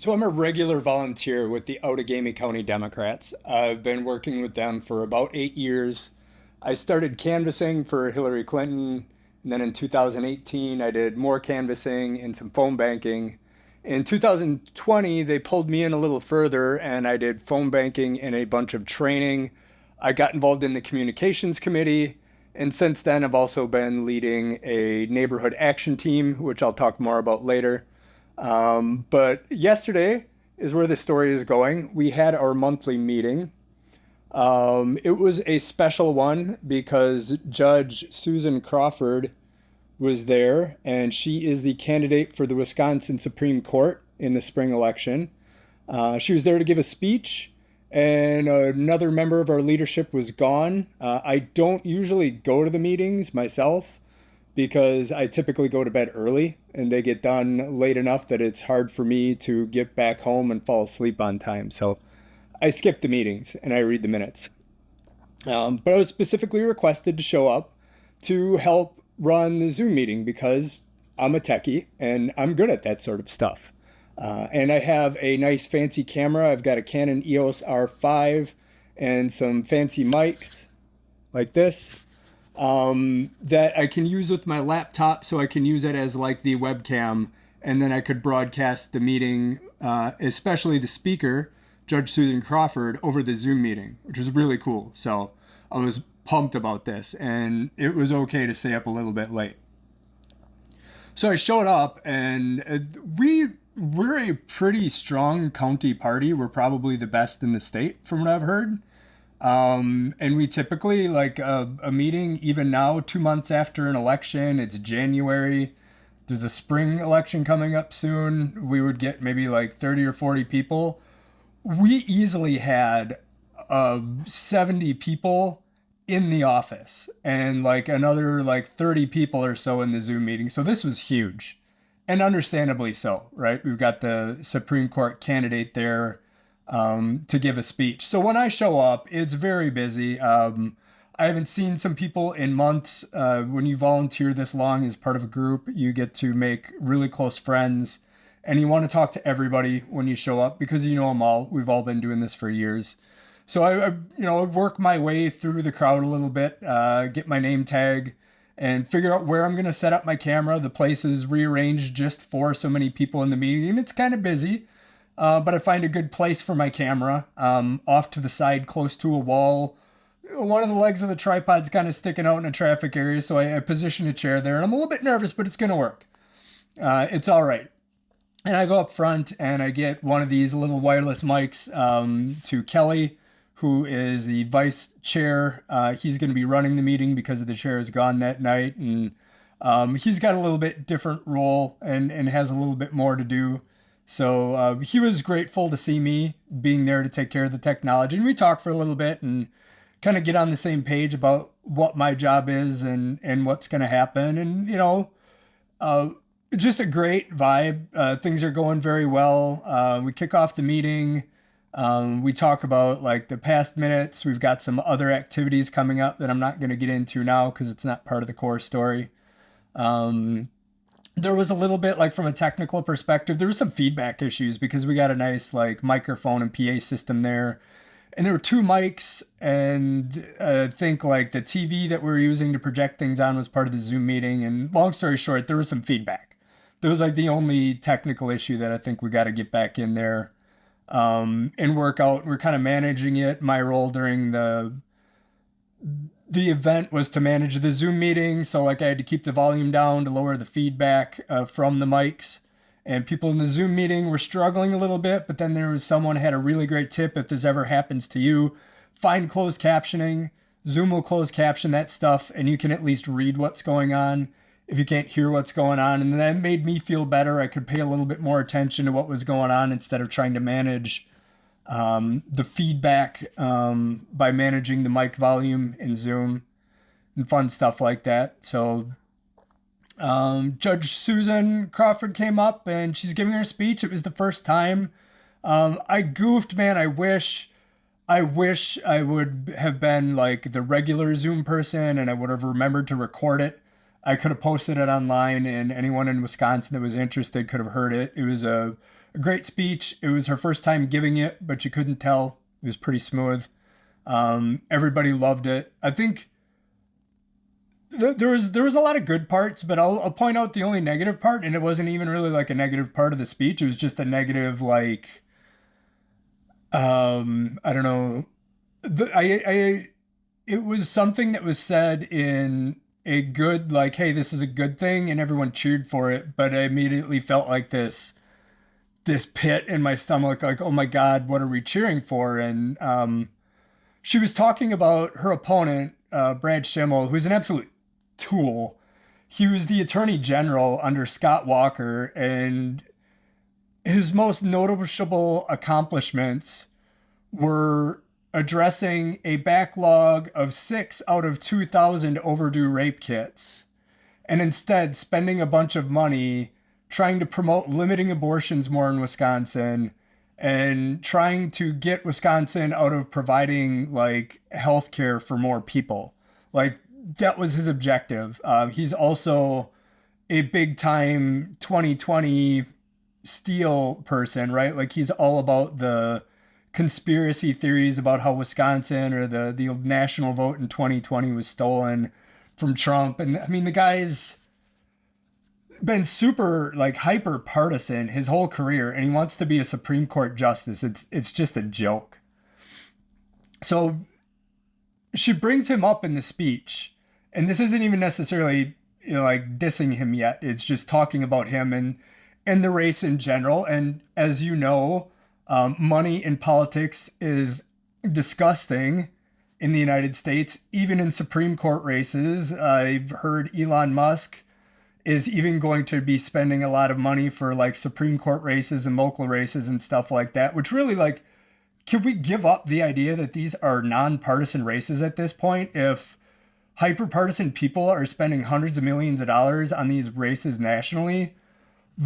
So I'm a regular volunteer with the Outagamie County Democrats. I've been working with them for about 8 years. I started canvassing for Hillary Clinton, and then in 2018 I did more canvassing and some phone banking. In 2020 they pulled me in a little further and I did phone banking and a bunch of training. I got involved in the communications committee, and since then I've also been leading a neighborhood action team, which I'll talk more about later. But yesterday is where the story is going. We had our monthly meeting. It was a special one because Judge Susan Crawford was there, and she is the candidate for the Wisconsin Supreme Court in the spring election. She was there to give a speech, and another member of our leadership was gone. I don't usually go to the meetings myself because I typically go to bed early and they get done late enough that it's hard for me to get back home and fall asleep on time. So I skip the meetings and I read the minutes. But I was specifically requested to show up to help run the Zoom meeting because I'm a techie and I'm good at that sort of stuff. And I have a nice fancy camera. I've got a Canon EOS R5 and some fancy mics like this that I can use with my laptop, so I can use it as like the webcam, and then I could broadcast the meeting, especially the speaker, Judge Susan Crawford, over the Zoom meeting, which was really cool. So I was pumped about this, and it was okay to stay up a little bit late. So I showed up, and we're a pretty strong county party. We're probably the best in the state, from what I've heard. And we typically like a meeting even now, 2 months after an election. It's January. There's a spring election coming up soon. We would get maybe like 30 or 40 people. We easily had 70 people in the office and like another like 30 people or so in the Zoom meeting. So this was huge, and understandably so, right? We've got the Supreme Court candidate there to give a speech. So when I show up, it's very busy. I haven't seen some people in months. When you volunteer this long as part of a group, you get to make really close friends, and you want to talk to everybody when you show up because you know them all. We've all been doing this for years. So I work my way through the crowd a little bit, get my name tag, and figure out where I'm going to set up my camera. The place is rearranged just for so many people in the meeting, and it's kind of busy. But I find a good place for my camera, off to the side, close to a wall. One of the legs of the tripod's kind of sticking out in a traffic area, so I position a chair there. And I'm a little bit nervous, but it's going to work. It's all right. And I go up front and I get one of these little wireless mics to Kelly, who is the vice chair. He's going to be running the meeting because the chair is gone that night. And he's got a little bit different role and has a little bit more to do. So he was grateful to see me being there to take care of the technology. And we talked for a little bit and kind of get on the same page about what my job is and what's going to happen. And, just a great vibe. Things are going very well. We kick off the meeting. We talk about like the past minutes. We've got some other activities coming up that I'm not going to get into now because it's not part of the core story. There was a little bit like from a technical perspective, there was some feedback issues because we got a nice like microphone and PA system there. And there were two mics, and I think like the TV that we were using to project things on was part of the Zoom meeting. And long story short, there was some feedback. That was like the only technical issue that I think we got to get back in there and work out. We're kind of managing it. My role during the event was to manage the Zoom meeting. So like I had to keep the volume down to lower the feedback from the mics. And people in the Zoom meeting were struggling a little bit, but then there was someone who had a really great tip. If this ever happens to you, find closed captioning. Zoom will close caption that stuff, and you can at least read what's going on if you can't hear what's going on. And that made me feel better. I could pay a little bit more attention to what was going on instead of trying to manage the feedback by managing the mic volume in Zoom and fun stuff like that. So Judge Susan Crawford came up and she's giving her speech. It was the first time. I goofed, man. I wish I would have been like the regular Zoom person and I would have remembered to record it. I could have posted it online, and anyone in Wisconsin that was interested could have heard it. It was a great speech. It was her first time giving it, but you couldn't tell. It was pretty smooth. Everybody loved it. I think there was a lot of good parts, but I'll point out the only negative part, and it wasn't even really like a negative part of the speech. It was just a negative, like, I don't know. It was something that was said in a good, like, hey, this is a good thing, and everyone cheered for it. But I immediately felt like this pit in my stomach, like, oh my God, what are we cheering for? And she was talking about her opponent, Brad Schimmel, who's an absolute tool. He was the attorney general under Scott Walker, and his most noticeable accomplishments were addressing a backlog of 6 out of 2,000 overdue rape kits, and instead spending a bunch of money trying to promote limiting abortions more in Wisconsin and trying to get Wisconsin out of providing like health care for more people. Like that was his objective. He's also a big time 2020 steel person, right? Like he's all about the conspiracy theories about how Wisconsin or the national vote in 2020 was stolen from Trump. And I mean, the guy's been super like hyper partisan his whole career, and he wants to be a Supreme Court justice. It's just a joke. So she brings him up in the speech, and this isn't even necessarily like dissing him yet. It's just talking about him and the race in general. And as you know, money in politics is disgusting in the United States, even in Supreme Court races. I've heard Elon Musk is even going to be spending a lot of money for like Supreme Court races and local races and stuff like that, which really like, can we give up the idea that these are nonpartisan races at this point? If hyper-partisan people are spending hundreds of millions of dollars on these races nationally,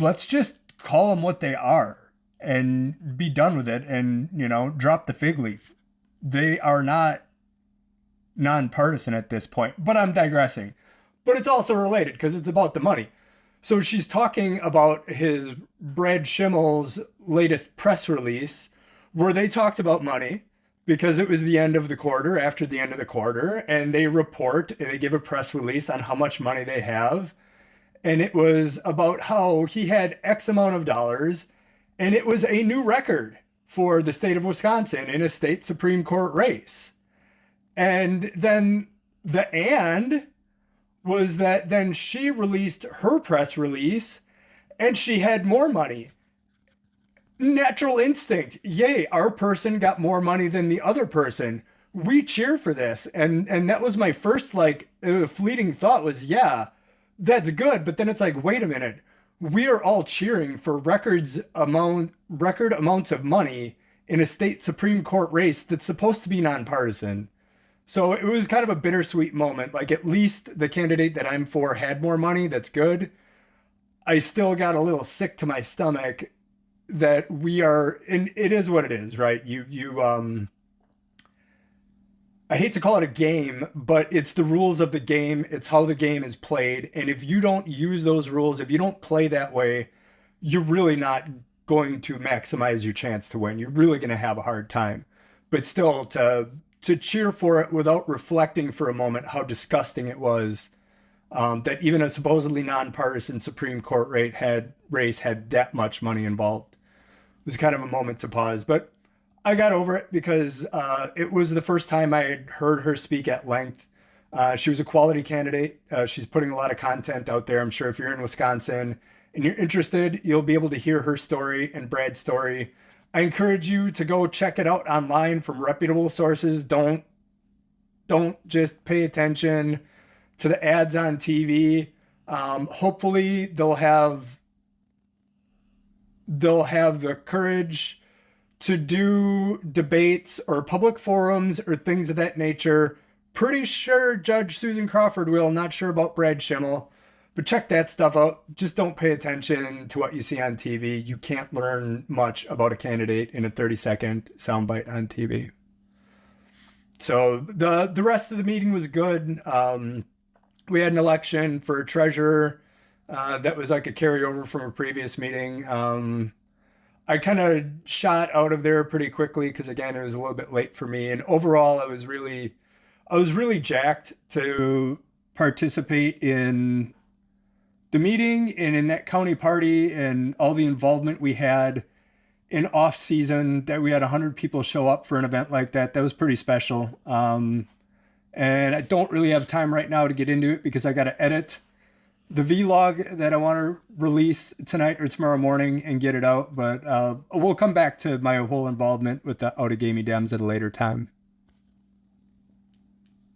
let's just call them what they are and be done with it and, drop the fig leaf. They are not nonpartisan at this point, but I'm digressing. But it's also related because it's about the money. So she's talking about his Brad Schimmel's latest press release where they talked about money because it was the end of the quarter, after the end of the quarter, and they give a press release on how much money they have. And it was about how he had X amount of dollars, and it was a new record for the state of Wisconsin in a state Supreme Court race. And then and was that then she released her press release and she had more money. Natural instinct. Yay, our person got more money than the other person. We cheer for this. And that was my first like fleeting thought was, yeah, that's good. But then it's like, wait a minute. We are all cheering for record amounts of money in a state Supreme Court race that's supposed to be nonpartisan. So it was kind of a bittersweet moment. Like at least the candidate that I'm for had more money. That's good. I still got a little sick to my stomach that we are, and it is what it is, right? I hate to call it a game, but it's the rules of the game. It's how the game is played. And if you don't use those rules, if you don't play that way, you're really not going to maximize your chance to win. You're really going to have a hard time. But still, to cheer for it without reflecting for a moment how disgusting it was that even a supposedly nonpartisan Supreme Court race had that much money involved. It was kind of a moment to pause, but I got over it because it was the first time I had heard her speak at length. She was a quality candidate. She's putting a lot of content out there. I'm sure if you're in Wisconsin and you're interested, you'll be able to hear her story and Brad's story. I encourage you to go check it out online from reputable sources. Don't just pay attention to the ads on TV. Hopefully they'll have the courage to do debates or public forums or things of that nature. Pretty sure Judge Susan Crawford will. Not sure about Brad Schimmel. But check that stuff out. Just don't pay attention to what you see on TV. You can't learn much about a candidate in a 30-second soundbite on TV. So the rest of the meeting was good. We had an election for treasurer that was like a carryover from a previous meeting. I kind of shot out of there pretty quickly because again, it was a little bit late for me. And overall, I was really jacked to participate in the meeting and in that county party and all the involvement we had in off season, that we had 100 people show up for an event like that. That was pretty special. And I don't really have time right now to get into it because I got to edit the vlog that I want to release tonight or tomorrow morning and get it out. But we'll come back to my whole involvement with the Outagamie Dems at a later time.